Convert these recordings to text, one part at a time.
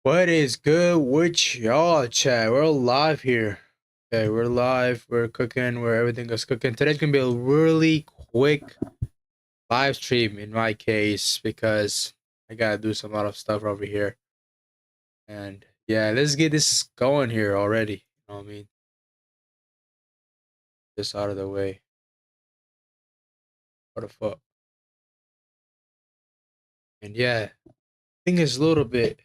What is good with y'all, chat? We're live here. Okay, we're live. We're cooking. Where everything is cooking. Today's gonna be a really quick live stream in my case because I gotta do some lot of stuff over here. And yeah, let's get this going here already. You know what I mean? Just out of the way. What the fuck? And yeah, I think it's a little bit.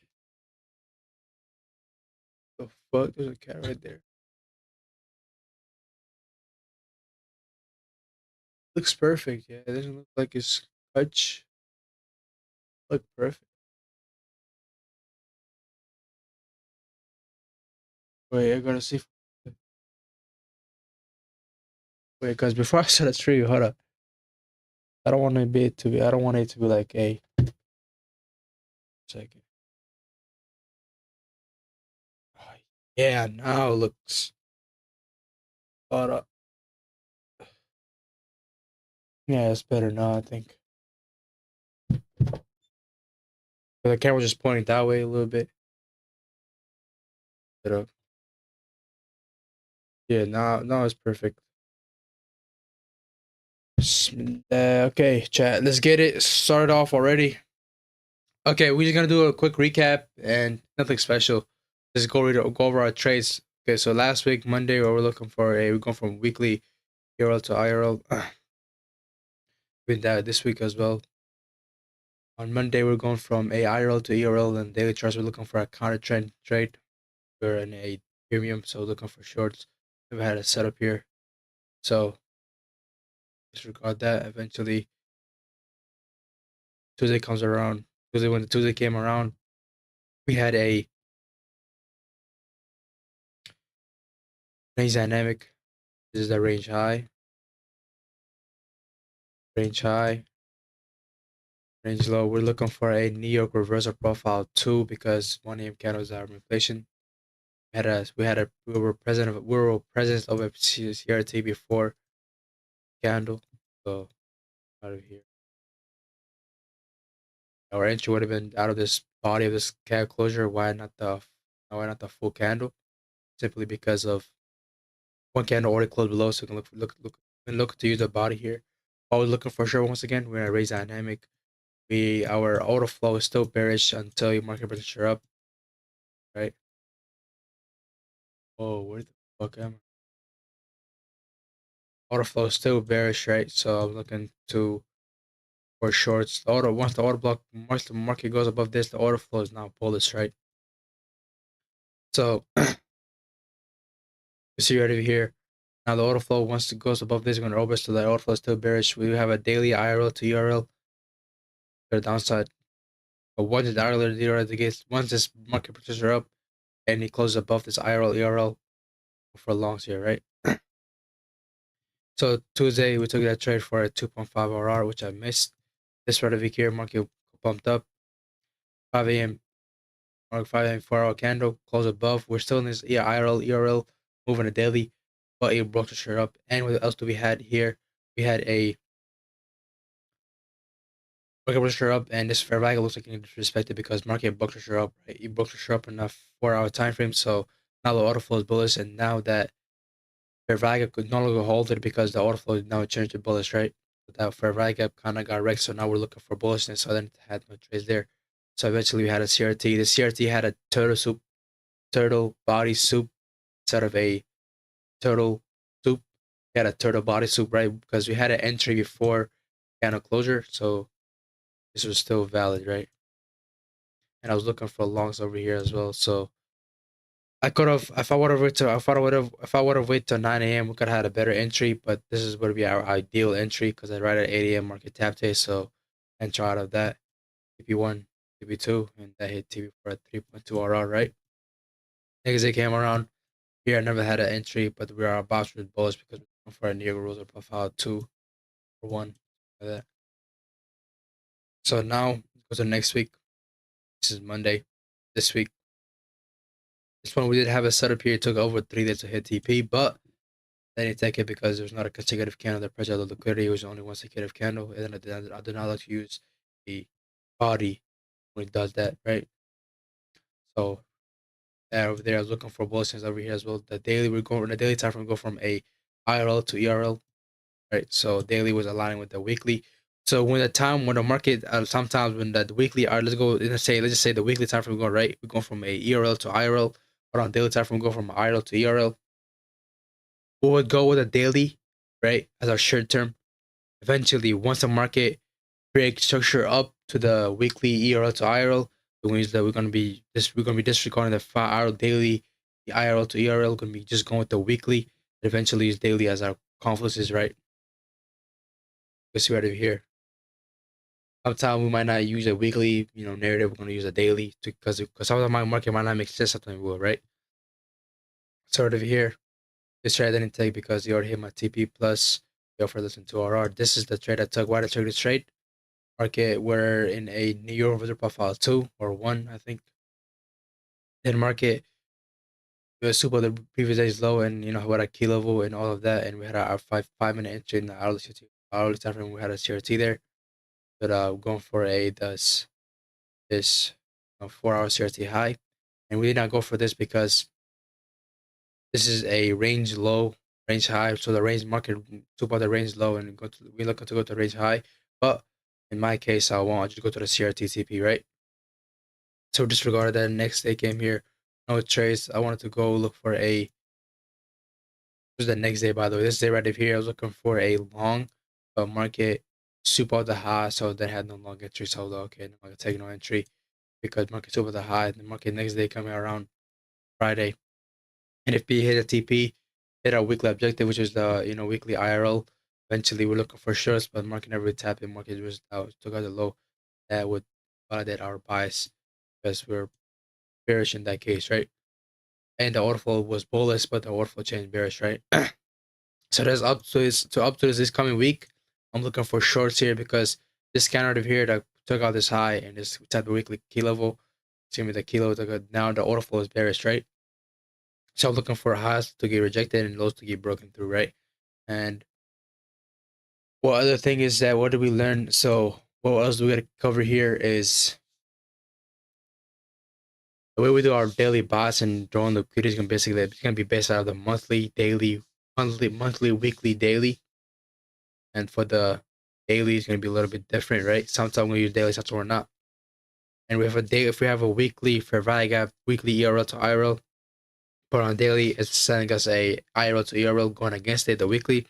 The fuck? There's a cat right there. Looks perfect. Yeah, it doesn't look like it's touch. Look perfect. Wait, I gotta see. Wait, because before I set a tree, hold up. I don't want it to be. I don't want it to be like a second. Oh, yeah, now it looks. Hold up. Yeah, it's better now. I think the camera just pointing that way a little bit. But yeah, now it's perfect. Okay, chat. Let's get it started off already. Okay, we're just gonna do a quick recap and nothing special. Just go over our trades. Okay, so last week Monday, we're looking for we're going from weekly URL to IRL. Been that this week as well. On Monday, we're going from a IRL to ERL, and daily charts. We're looking for a counter trend trade. We're in a premium, so looking for shorts. We've had a setup here, so disregard that. Eventually, Tuesday comes around. When the Tuesday came around, we had a range dynamic. This is the range high, range low. We're looking for a New York reversal profile too because 1 a.m. candles are inflation. We were present of a CRT before candle. So out of here. Our entry would have been out of this body of this candle closure. Why not the full candle? Simply because of one candle already closed below, so we can look to use the body here. Always looking for sure. Once again, we're gonna raise dynamic. Our order flow is still bearish until your market pressure up, right? Oh, where the fuck am I? Order flow is still bearish, right? So I'm looking to for shorts. Once the market goes above this, the order flow is now bullish, right? So you see right over here. Now the order flow once it goes above this, we're gonna over, so the order flow is still bearish. We have a daily IRL to URL to the downside. But once the IRL to URL gets once this market pushes are up and it closes above this IRL ERL for longs here, right? So Tuesday we took that trade for a 2.5 RR, which I missed. This right over here, market bumped up 5 a.m. or 5 a.m. 4-hour candle, close above. We're still in this IRL ERL moving a daily, but it broke the share up. And what else do we had here? We had a market pressure up, and this fair value looks like it's disrespected because market broke pressure up, right? It broke pressure up in a 4-hour time frame, so now the order flow is bullish, and now that fair value could no longer hold it because the order flow now changed to bullish, right? But that fair value gap kind of got wrecked, so now we're looking for bullishness. So then it had no trades there. So eventually we had a CRT. The CRT had a turtle body soup instead of a turtle soup. We had a turtle body soup, right? Because we had an entry before candle closure, so this was still valid, right? And I was looking for longs over here as well. So I could have, if I would have waited till 9 a.m., we could have had a better entry. But this is going to be our ideal entry because I right at 8 a.m. market tap day. So enter out of that TP1, TP2, and that hit TP for a 3.2 RR, right? Next day came around. Here I never had an entry, but we are about to bullish because we're looking for a Neo rules of profile 2 or 1. Like that. So now go to next week. This is Monday. This week. This one we did have a setup here. It took over 3 days to hit TP, but they didn't take it because there's not a consecutive candle that pressure the liquidity. It was only one consecutive candle, and then I do not like to use the body when it does that, right? So over there, I was looking for bullishness over here as well. The daily, we're going, the daily time frame go from a IRL to ERL, right? So daily was aligning with the weekly. So when the market, sometimes when the weekly, let's just say the weekly time frame go right, we go from a ERL to IRL, but on daily time frame we go from IRL to ERL. We would go with a daily, right, as our short term. Eventually, once the market breaks structure up to the weekly ERL to IRL, it means that we're gonna be disregarding the 5 hour daily, the IRL to ERL, gonna be just going with the weekly. Eventually use daily as our confluences, right? Let's see right over here. Sometimes we might not use a weekly, narrative. We're gonna use a daily because some of my market might not make sense. Sometimes we will, right? So right over here, this trade I didn't take because you already hit my TP plus you offer less than 2 RR. This is the trade I took. Why did I take this trade? Market we're in a New York visitor profile 2 or 1, I think. Then market was super the previous day's low, and what a key level and all of that, and we had our 5 minute entry in the hourly time frame. We had a CRT there, but going for a this 4 hour CRT high, and we did not go for this because this is a range low, range high. So the range market took out the range low and we looking to go to range high. But in my case, I want to just go to the CRT TP, right? So disregard that. Next day came here, no trades. I wanted to go look for a. This was the next day, by the way. This day right up here, I was looking for a long, but market super out the high, so they had no long entry. So I was like, okay, I'm gonna take no entry because market super the high. The market next day coming around Friday, and if we hit a TP, hit our weekly objective, which is the weekly IRL. Eventually, we're looking for shorts, but market never tapped. The market was out, took out the low. That would validate our bias because we're bearish in that case, right? And the order flow was bullish, but the order flow changed bearish, right? So there's up to this coming week. I'm looking for shorts here because this scanner over here that took out this high and this type of weekly key level. See me the kilo now the order flow is bearish, right? So I'm looking for highs to get rejected and lows to get broken through, right? And what other thing is that what did we learn? So what else do we gotta cover here is the way we do our daily bots and drawing liquidity is gonna be based out of the monthly, daily, weekly, daily. And for the daily, it's gonna be a little bit different, right? Sometimes we use daily, sometimes we're not. And if we have a weekly fair value gap, weekly ERL to IRL, but on daily, it's sending us a IRL to ERL going against it. The weekly,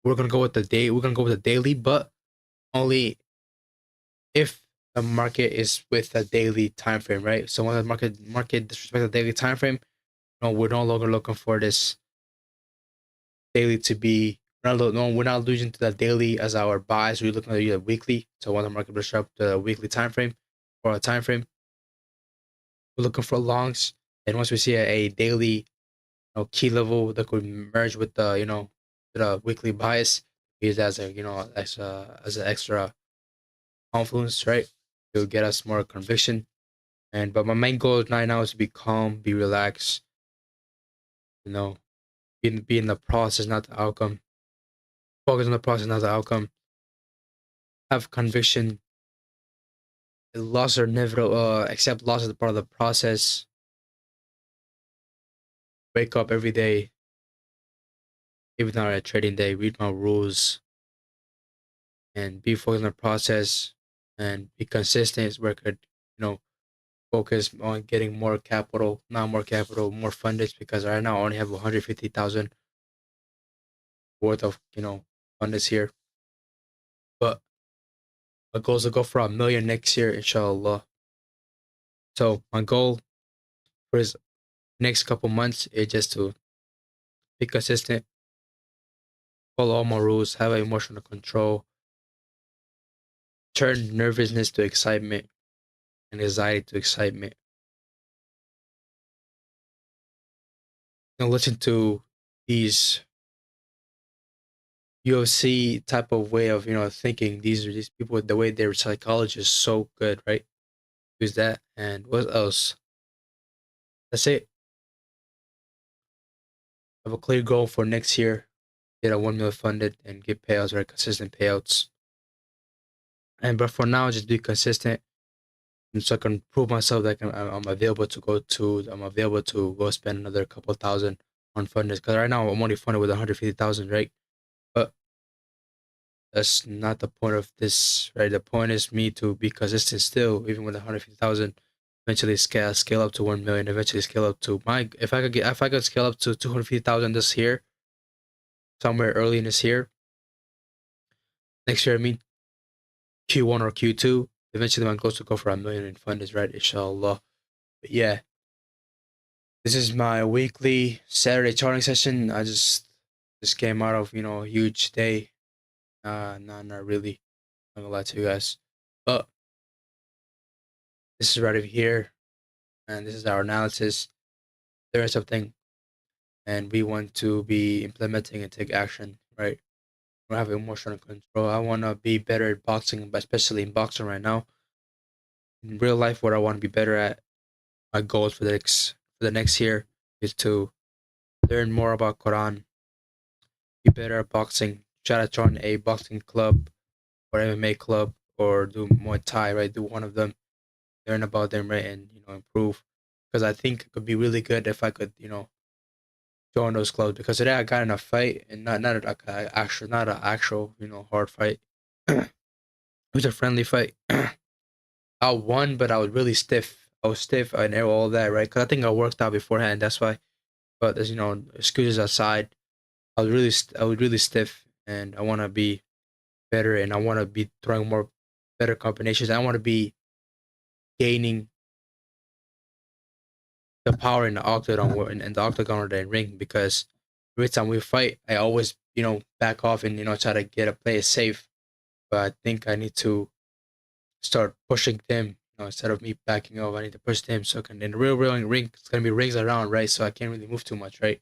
we're gonna go with the day. We're gonna go with the daily, but only if the market is with a daily time frame, right? So when the market disrespects the daily time frame, no, we're no longer looking for this daily to be. We're not losing to the daily as our buys. We're looking at the weekly. So when the market brush up the weekly time frame or a time frame, we're looking for longs. And once we see a daily key level that could merge with the weekly bias, use that as a as an extra confluence, right? To get us more conviction. But my main goal right now is to be calm, be relaxed, you know, be in the process, not the outcome. Focus on the process, not the outcome. Have conviction. Loss or never accept loss as a part of the process. Wake up every day, even on a trading day, read my rules and be focused on the process and be consistent where I could, focus on getting more capital, not more capital, more funded because right now I only have 150,000 worth of, funders here. But my goal is to go for a million next year, inshallah. So my goal for this next couple months is just to be consistent, follow all my rules, have emotional control, turn nervousness to excitement and anxiety to excitement. And listen to these UFC type of way of thinking. These people, the way their psychology is so good, right? Use that. And what else? That's it. I have a clear goal for next year. Get a 1 million funded and get payouts, right? Consistent payouts. But for now, just be consistent. so I can prove myself that I'm available to go to. I'm available to go spend another couple thousand on funders. Because right now I'm only funded with 150,000, right? But that's not the point of this, right? The point is me to be consistent still, even with 150,000. Eventually scale up to 1 million. Eventually scale up to my if I could scale up to 250,000 this year, somewhere early in this year. Next year, I mean Q1 or Q2. Eventually, my goal is to go for 1 million in funders, right? Inshallah. But yeah, this is my weekly Saturday charting session. I just came out of a huge day. Not really. I'm not gonna lie to you guys. But this is right over here, and this is our analysis. There is something, and we want to be implementing and take action, right? We have emotional control. I want to be better at boxing, but especially in boxing right now. In real life, what I want to be better at, my goals for the next year is to learn more about Quran, be better at boxing, try to join a boxing club or MMA club or do Muay Thai, right? Do one of them, learn about them, right, and improve. Because I think it could be really good if I could, join those clubs. Because today I got in a fight, and not like not an actual, hard fight. It was a friendly fight. I won, but I was really stiff. I was stiff and all that, right? Because I think I worked out beforehand. That's why. But as excuses aside, I was really stiff, and I want to be better, and I want to be throwing more better combinations. I want to be gaining the power in the octagon in the octagon or the ring because every time we fight, I always back off and try to get a play safe. But I think I need to start pushing them. Instead of me backing off, I need to push them so I can in the real ring. It's gonna be rings around, right? So I can't really move too much, right?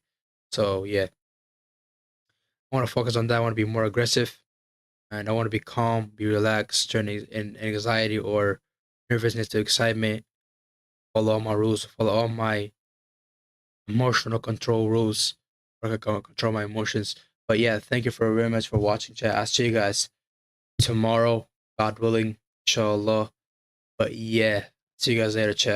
So yeah, I want to focus on that. I want to be more aggressive, and I want to be calm, be relaxed, turn in anxiety or nervousness to excitement. Follow all my rules. Follow all my emotional control rules. I can control my emotions. But yeah, thank you for very much for watching, chat. I'll see you guys tomorrow, God willing, inshallah. But yeah, see you guys later, chat.